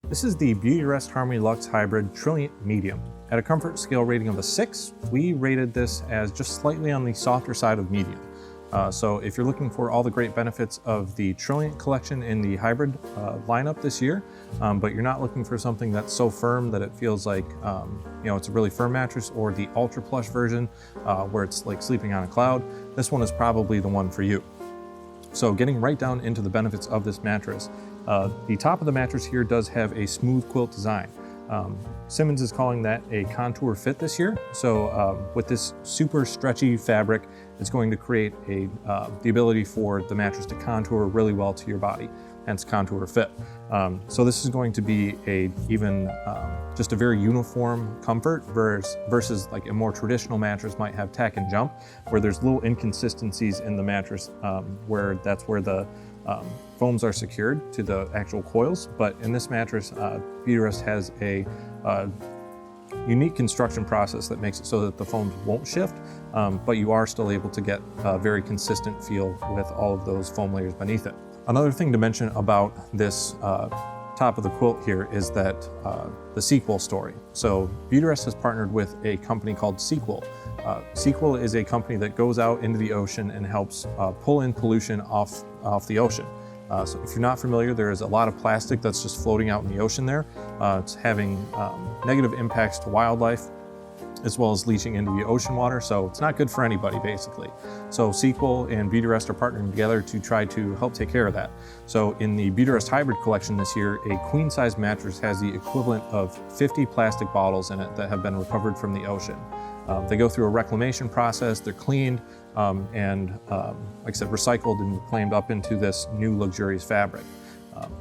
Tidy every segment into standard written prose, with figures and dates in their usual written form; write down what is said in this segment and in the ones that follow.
This is the Beautyrest Harmony Luxe Hybrid Trilliant Medium. At a comfort scale rating of a 6, we rated this as just slightly on the softer side of medium. So if you're looking for all the great benefits of the Trilliant collection in the hybrid lineup this year, but you're not looking for something that's so firm that it feels like it's a really firm mattress, or the ultra plush version where it's like sleeping on a cloud, this one is probably the one for you. So getting right down into the benefits of this mattress, the top of the mattress here does have a smooth quilt design. Simmons is calling that a contour fit this year. So with this super stretchy fabric, it's going to create the ability for the mattress to contour really well to your body, hence contour fit. So this is going to be just a very uniform comfort versus like a more traditional mattress might have tack and jump, where there's little inconsistencies in the mattress where that's where the foams are secured to the actual coils. But in this mattress, Beautyrest has a unique construction process that makes it so that the foams won't shift, but you are still able to get a very consistent feel with all of those foam layers beneath it. Another thing to mention about this top of the quilt here is that the Squelch Story. So Beautyrest has partnered with a company called Squelch. Squelch is a company that goes out into the ocean and helps pull in pollution off the ocean. So if you're not familiar, there is a lot of plastic that's just floating out in the ocean there. It's having negative impacts to wildlife, as well as leaching into the ocean water, so it's not good for anybody basically. So Squelch and Beautyrest are partnering together to try to help take care of that. So in the Beautyrest Hybrid collection this year, a queen size mattress has the equivalent of 50 plastic bottles in it that have been recovered from the ocean. They go through a reclamation process, they're cleaned, and like I said, recycled and reclaimed up into this new luxurious fabric.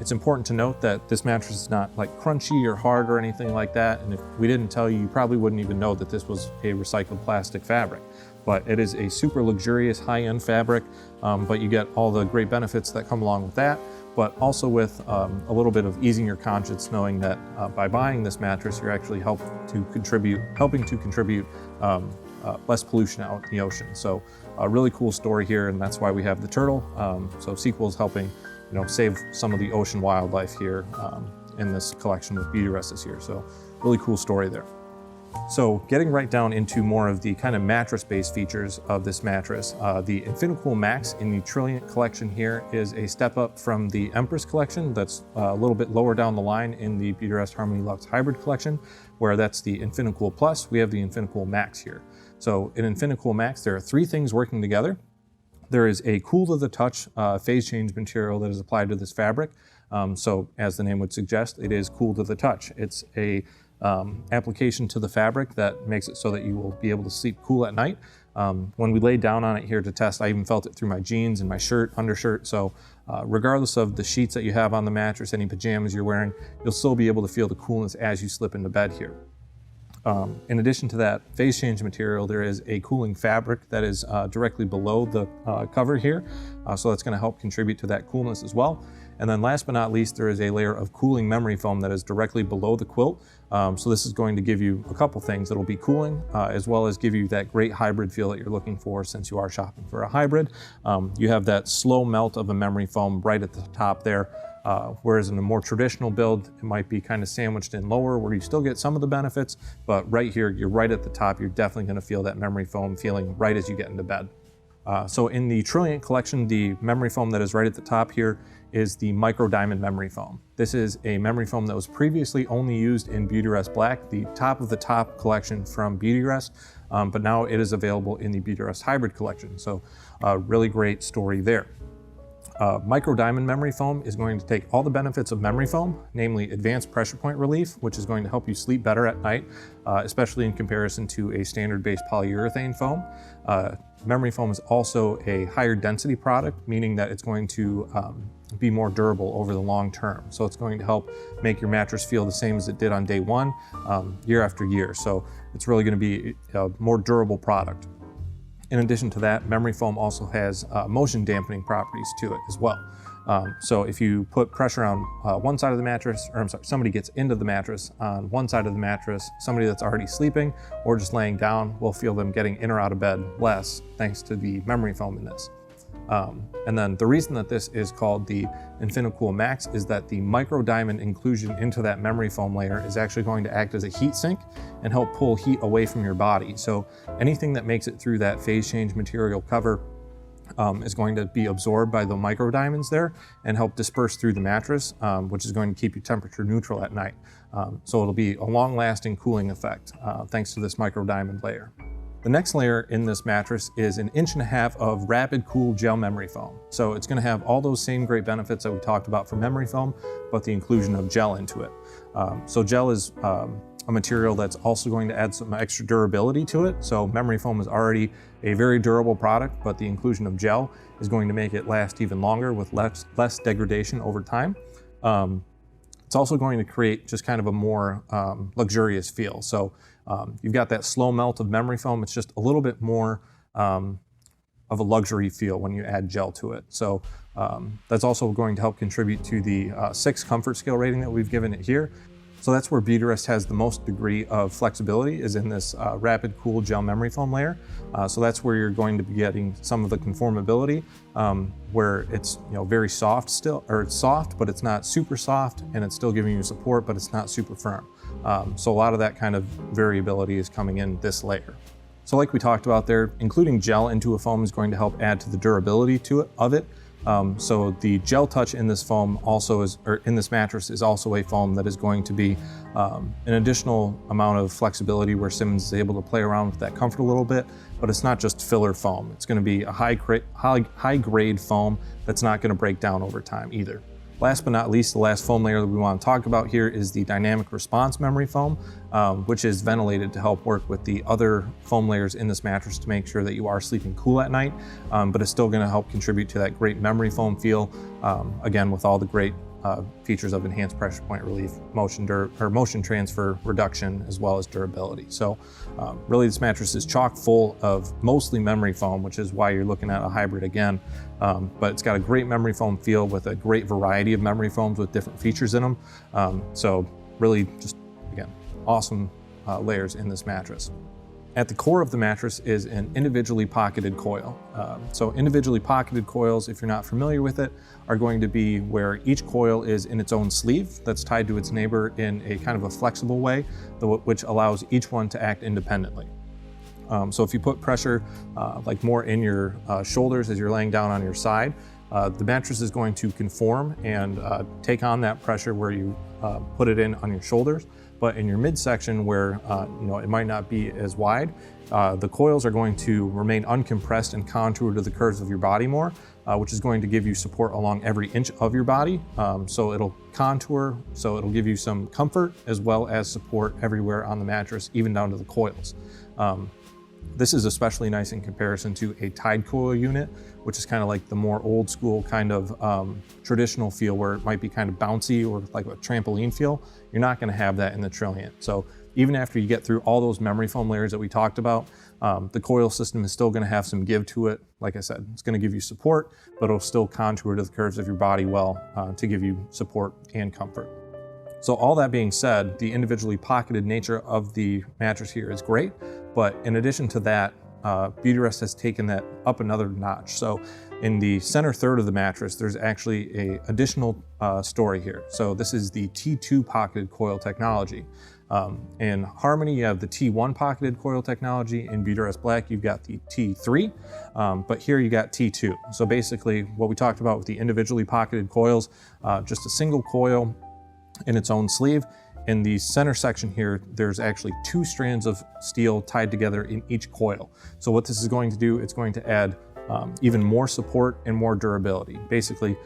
It's important to note that this mattress is not like crunchy or hard or anything like that, and if we didn't tell you, you probably wouldn't even know that this was a recycled plastic fabric. But it is a super luxurious high-end fabric, but you get all the great benefits that come along with that, but also with a little bit of easing your conscience, knowing that by buying this mattress, you're actually helping to contribute less pollution out in the ocean. So a really cool story here, and that's why we have the turtle. So Squelch is helping save some of the ocean wildlife here in this collection with Beautyrest this year. So really cool story there. So getting right down into more of the kind of mattress-based features of this mattress, the InfiniCool Max in the Trilliant collection here is a step up from the Empress collection that's a little bit lower down the line in the Beautyrest Harmony Luxe Hybrid collection, where that's the InfiniCool Plus. We have the InfiniCool Max here. So in InfiniCool Max, there are 3 things working together. There is a cool to the touch phase change material that is applied to this fabric. So as the name would suggest, it is cool to the touch. It's a application to the fabric that makes it so that you will be able to sleep cool at night. When we laid down on it here to test, I even felt it through my jeans and my undershirt. So regardless of the sheets that you have on the mattress, any pajamas you're wearing, you'll still be able to feel the coolness as you slip into bed here. In addition to that phase change material, there is a cooling fabric that is directly below the cover here. So that's going to help contribute to that coolness as well. And then last but not least, there is a layer of cooling memory foam that is directly below the quilt. So this is going to give you a couple things. It'll be cooling, as well as give you that great hybrid feel that you're looking for since you are shopping for a hybrid. You have that slow melt of a memory foam right at the top there. Whereas in a more traditional build, it might be kind of sandwiched in lower where you still get some of the benefits, but right here, you're right at the top. You're definitely going to feel that memory foam feeling right as you get into bed. So in the Trilliant collection, the memory foam that is right at the top here is the micro diamond memory foam. This is a memory foam that was previously only used in Beautyrest Black, the top of the top collection from Beautyrest, but now it is available in the Beautyrest Hybrid collection. So really great story there. Micro diamond memory foam is going to take all the benefits of memory foam, namely advanced pressure point relief, which is going to help you sleep better at night, especially in comparison to a standard-based polyurethane foam. Memory foam is also a higher density product, meaning that it's going to be more durable over the long term. So it's going to help make your mattress feel the same as it did on day one, year after year. So it's really going to be a more durable product. In addition to that, memory foam also has motion dampening properties to it as well. So if you put pressure on one side of the mattress, or I'm sorry, somebody gets into the mattress on one side of the mattress, somebody that's already sleeping or just laying down will feel them getting in or out of bed less thanks to the memory foam in this. And then the reason that this is called the InfiniCool Max is that the micro diamond inclusion into that memory foam layer is actually going to act as a heat sink and help pull heat away from your body. So anything that makes it through that phase change material cover is going to be absorbed by the micro diamonds there and help disperse through the mattress, which is going to keep you temperature neutral at night. So it'll be a long-lasting cooling effect thanks to this micro diamond layer. The next layer in this mattress is 1.5 inches of rapid cool gel memory foam. So it's going to have all those same great benefits that we talked about for memory foam, but the inclusion of gel into it. So gel is a material that's also going to add some extra durability to it. So memory foam is already a very durable product, but the inclusion of gel is going to make it last even longer with less degradation over time. It's also going to create just kind of a more luxurious feel. So you've got that slow melt of memory foam. It's just a little bit more of a luxury feel when you add gel to it. So that's also going to help contribute to the 6 comfort scale rating that we've given it here. So that's where Beautyrest has the most degree of flexibility, is in this rapid cool gel memory foam layer. So that's where you're going to be getting some of the conformability, where it's very soft still, or it's soft, but it's not super soft, and it's still giving you support, but it's not super firm. So a lot of that kind of variability is coming in this layer. So like we talked about there, including gel into a foam is going to help add to the durability of it. So the gel touch in this foam also is, or in this mattress, is also a foam that is going to be an additional amount of flexibility where Simmons is able to play around with that comfort a little bit, but it's not just filler foam. It's going to be a high grade foam that's not going to break down over time either. Last but not least, the last foam layer that we want to talk about here is the dynamic response memory foam, which is ventilated to help work with the other foam layers in this mattress to make sure that you are sleeping cool at night, but it's still going to help contribute to that great memory foam feel, again, with all the great features of enhanced pressure point relief, motion transfer reduction, as well as durability. So really this mattress is chock full of mostly memory foam, which is why you're looking at a hybrid again. But it's got a great memory foam feel with a great variety of memory foams with different features in them. So really just, again, awesome layers in this mattress. At the core of the mattress is an individually pocketed coil. So individually pocketed coils, if you're not familiar with it, are going to be where each coil is in its own sleeve that's tied to its neighbor in a kind of a flexible way, which allows each one to act independently. So if you put pressure like more in your shoulders as you're laying down on your side, the mattress is going to conform and take on that pressure where you put it in on your shoulders. But in your midsection where it might not be as wide, the coils are going to remain uncompressed and contour to the curves of your body more, which is going to give you support along every inch of your body. So it'll contour, so it'll give you some comfort as well as support everywhere on the mattress, even down to the coils. This is especially nice in comparison to a tied coil unit, which is kind of like the more old school kind of traditional feel where it might be kind of bouncy or like a trampoline feel. You're not going to have that in the Trilliant. So even after you get through all those memory foam layers that we talked about, the coil system is still going to have some give to it. Like I said, it's going to give you support, but it'll still contour to the curves of your body well to give you support and comfort. So all that being said, the individually pocketed nature of the mattress here is great, but in addition to that, Beautyrest has taken that up another notch. So in the center third of the mattress, there's actually an additional story here. So this is the T2 pocketed coil technology. In Harmony, you have the T1 pocketed coil technology. In Beautyrest Black, you've got the T3, but here you got T2. So basically what we talked about with the individually pocketed coils, just a single coil in its own sleeve. In the center section here, there's actually 2 strands of steel tied together in each coil. So what this is going to do, it's going to add even more support and more durability. Basically,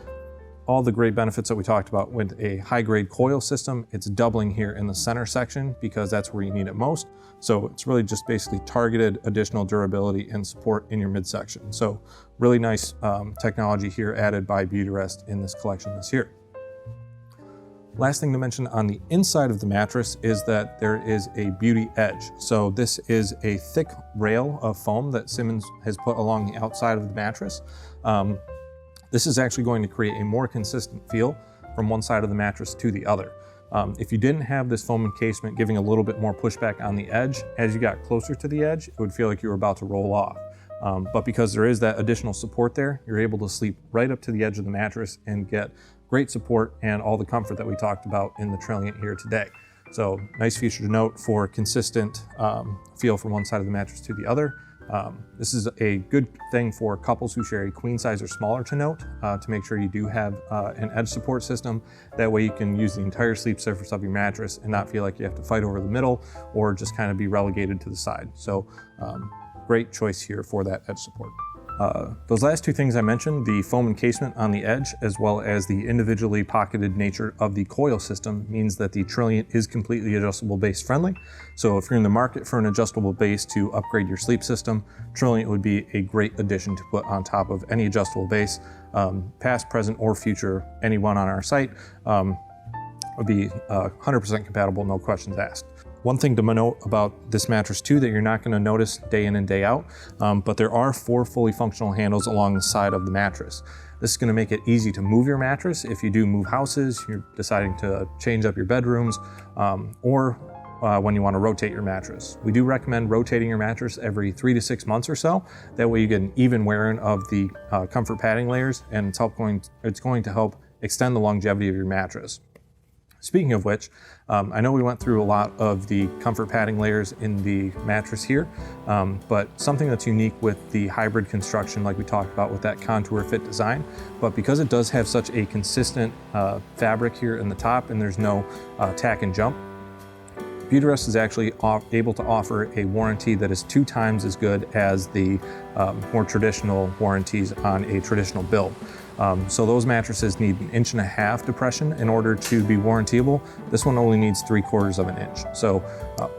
all the great benefits that we talked about with a high-grade coil system, it's doubling here in the center section because that's where you need it most. So it's really just basically targeted additional durability and support in your midsection. So really nice technology here added by Beautyrest in this collection this year. Last thing to mention on the inside of the mattress is that there is a Beauty Edge. So this is a thick rail of foam that Simmons has put along the outside of the mattress. This is actually going to create a more consistent feel from one side of the mattress to the other. If you didn't have this foam encasement giving a little bit more pushback on the edge, as you got closer to the edge, it would feel like you were about to roll off. But because there is that additional support there, you're able to sleep right up to the edge of the mattress and get great support and all the comfort that we talked about in the Trilliant here today. So nice feature to note for consistent feel from one side of the mattress to the other. This is a good thing for couples who share a queen size or smaller to note, to make sure you do have an edge support system. That way you can use the entire sleep surface of your mattress and not feel like you have to fight over the middle or just kind of be relegated to the side. So great choice here for that edge support. Those last two things I mentioned, the foam encasement on the edge, as well as the individually pocketed nature of the coil system, means that the Trilliant is completely adjustable base friendly. So if you're in the market for an adjustable base to upgrade your sleep system, Trilliant would be a great addition to put on top of any adjustable base, past, present, or future. Anyone on our site would be 100% compatible, no questions asked. One thing to note about this mattress too that you're not going to notice day in and day out, but there are 4 fully functional handles along the side of the mattress. This is going to make it easy to move your mattress if you do move houses, you're deciding to change up your bedrooms, or when you want to rotate your mattress. We do recommend rotating your mattress every 3 to 6 months or so. That way you get an even wearing of the comfort padding layers, and it's going to help extend the longevity of your mattress. Speaking of which, I know we went through a lot of the comfort padding layers in the mattress here, but something that's unique with the hybrid construction, like we talked about with that contour fit design, but because it does have such a consistent fabric here in the top and there's no tack and jump, Beautyrest is actually able to offer a warranty that is 2 times as good as the more traditional warranties on a traditional build. So those mattresses need 1.5 inches depression in order to be warrantyable. This one only needs 3/4 of an inch. So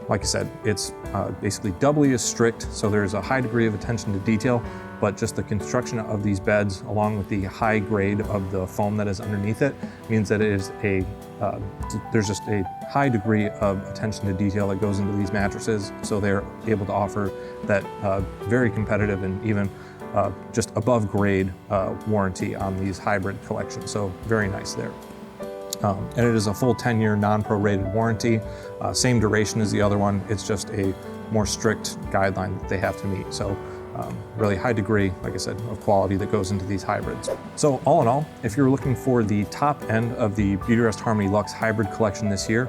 like I said, it's basically doubly as strict. So there's a high degree of attention to detail, but just the construction of these beds along with the high grade of the foam that is underneath it means that it is there's just a high degree of attention to detail that goes into these mattresses. So they're able to offer that very competitive and even just above grade warranty on these hybrid collections. So very nice there. And it is a full 10-year non-prorated warranty, same duration as the other one. It's just a more strict guideline that they have to meet. So really high degree, like I said, of quality that goes into these hybrids. So all in all, if you're looking for the top end of the Beautyrest Harmony Luxe hybrid collection this year,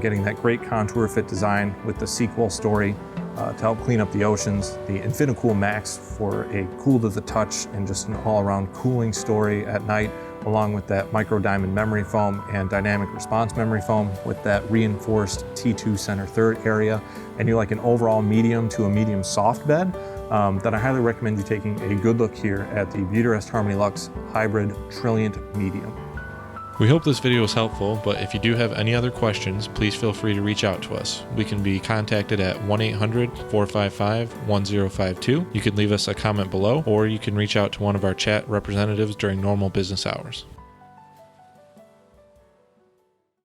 getting that great contour fit design with the Squelch Story to help clean up the oceans, the InfiniCool Max for a cool to the touch and just an all-around cooling story at night, along with that micro diamond memory foam and dynamic response memory foam with that reinforced T2 center third area, and you like an overall medium to a medium soft bed, then I highly recommend you taking a good look here at the Beautyrest Harmony Luxe Hybrid Trilliant Medium. We hope this video was helpful, but if you do have any other questions, please feel free to reach out to us. We can be contacted at 1-800-455-1052. You can leave us a comment below, or you can reach out to one of our chat representatives during normal business hours.